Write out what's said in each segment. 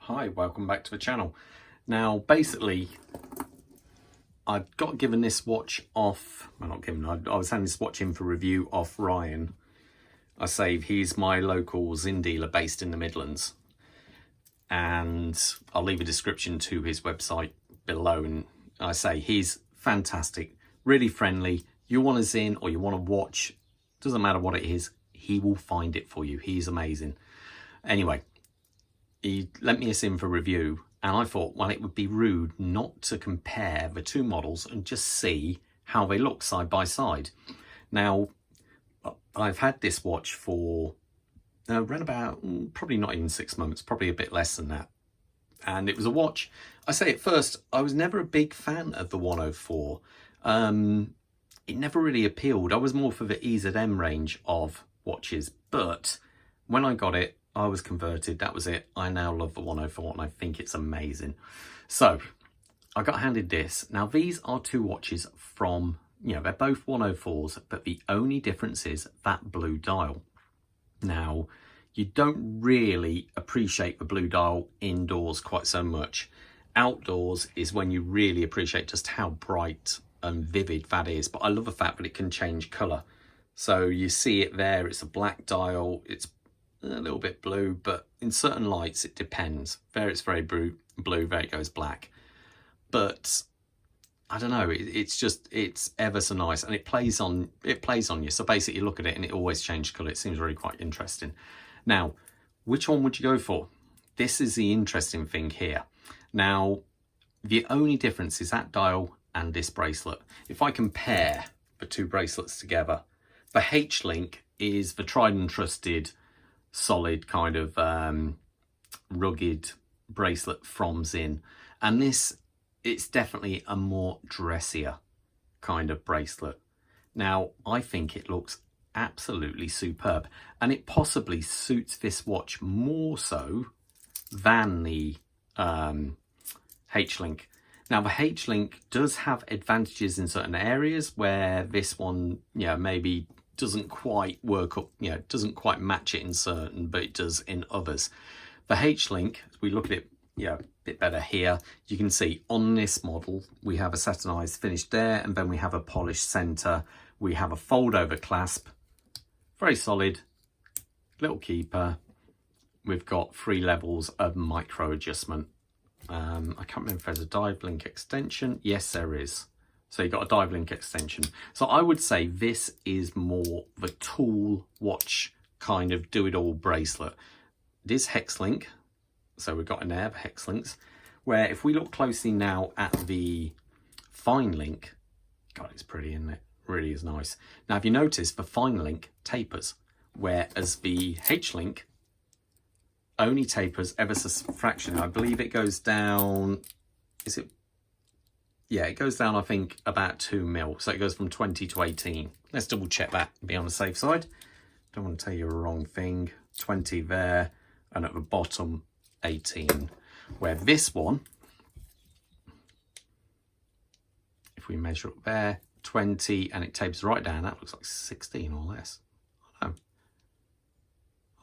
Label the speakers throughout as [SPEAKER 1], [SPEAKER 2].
[SPEAKER 1] Hi, welcome back to the channel. Now basically I got given this watch off, well not given, I was handing this watch in for review off Ryan. I say he's my local Sinn dealer based in the Midlands, and I'll leave a description to his website below. And I say he's fantastic, really friendly. You want a Sinn or you want a watch, doesn't matter what it is, he will find it for you. He's amazing. Anyway, he lent me a Sinn for review, and I thought, well, it would be rude not to compare the two models and just see how they look side by side. Now, I've had this watch for around about, probably not even 6 months, probably a bit less than that. And it was a watch, I say at first, I was never a big fan of the 104. It never really appealed. I was more for the EZM range of watches, but when I got it, I was converted. That was it. I now love the 104 and I think it's amazing. So I got handed this. Now these are two watches from, they're both 104s, but the only difference is that blue dial. Now you don't really appreciate the blue dial indoors quite so much. Outdoors is when you really appreciate just how bright and vivid that is. But I love the fact that it can change colour. So you see it there, it's a black dial, it's a little bit blue, but in certain lights it depends. There it's very blue, there it goes black. But I don't know, it's ever so nice, and it plays on you. So basically you look at it and it always changes colour. It seems really quite interesting. Now, which one would you go for? This is the interesting thing here. Now, the only difference is that dial and this bracelet. If I compare the two bracelets together, the H-Link is the tried and trusted solid kind of rugged bracelet from Sinn, and this, it's definitely a more dressier kind of bracelet. Now I think it looks absolutely superb, and it possibly suits this watch more so than the H-Link. Now the H-Link does have advantages in certain areas where this one, maybe doesn't quite work up, doesn't quite match it in certain, but it does in others. The H-Link, we look at it, a bit better here. You can see on this model, we have a satinized finish there, and then we have a polished center. We have a fold over clasp, very solid, little keeper. We've got 3 levels of micro adjustment. I can't remember if there's a dive link extension. Yes, there is. So you've got a dive link extension. So I would say this is more the tool watch kind of do-it-all bracelet. It is hex link. So we've got in there the hex links, where if we look closely now at the fine link, God, it's pretty, isn't it? Really is nice. Now, if you notice, the fine link tapers, whereas the H-Link only tapers ever so fraction. I believe it goes down, is it? Yeah, it goes down, I think, about 2 mil. So it goes from 20 to 18. Let's double check that and be on the safe side. Don't want to tell you a wrong thing. 20 there, and at the bottom, 18. Where this one, if we measure up there, 20, and it tapers right down. That looks like 16 or less.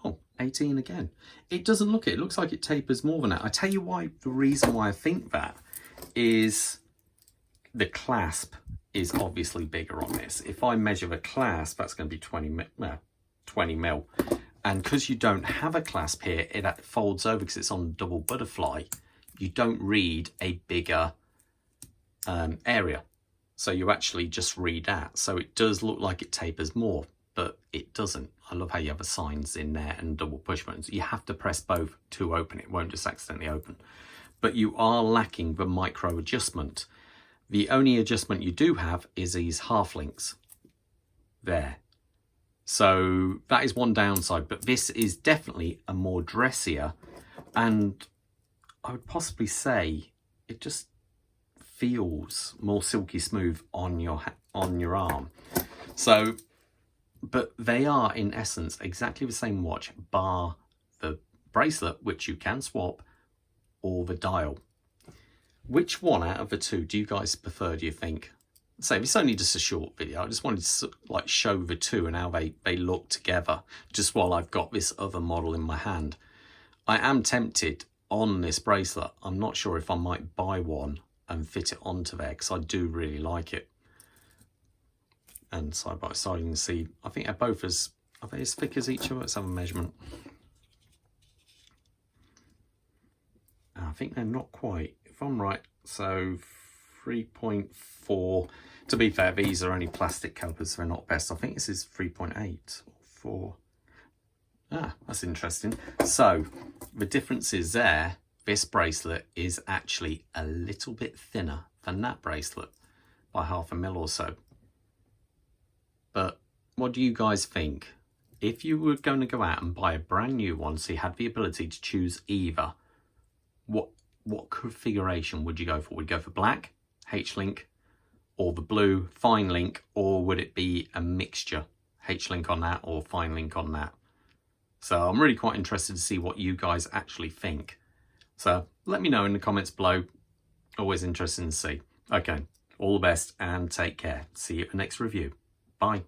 [SPEAKER 1] Oh, 18 again. It doesn't look it. It looks like it tapers more than that. I tell you why, the reason why I think that is the clasp is obviously bigger on this. If I measure the clasp, that's going to be 20 mil. And because you don't have a clasp here, it folds over because it's on double butterfly. You don't read a bigger area. So you actually just read that. So it does look like it tapers more, but it doesn't. I love how you have the signs in there and double push buttons. You have to press both to open it. It won't just accidentally open. But you are lacking the micro adjustment. The only adjustment you do have is these half links there. So that is one downside, but this is definitely a more dressier, and I would possibly say it just feels more silky smooth on your arm. So, but they are in essence exactly the same watch, bar the bracelet, which you can swap, or the dial. Which one out of the two do you guys prefer, do you think? So it's only just a short video. I just wanted to like show the two and how they look together, just while I've got this other model in my hand. I am tempted on this bracelet. I'm not sure if I might buy one and fit it onto there, because I do really like it. And side by side you can see, I think they're both are they as thick as each other? Let's have a measurement. I think they're not quite, if I'm right. So 3.4. To be fair, these are only plastic calipers, so they're not best. I think this is 3.8 or 4. Ah, that's interesting. So the difference is there, this bracelet is actually a little bit thinner than that bracelet by 0.5 mil or so. But what do you guys think? If you were going to go out and buy a brand new one, so you had the ability to choose either, what configuration would you go for? Would you go for black, H-link, or the blue, fine link, or would it be a mixture, H-link on that or fine link on that? So I'm really quite interested to see what you guys actually think. So let me know in the comments below. Always interesting to see. Okay, all the best and take care. See you at the next review. Bye.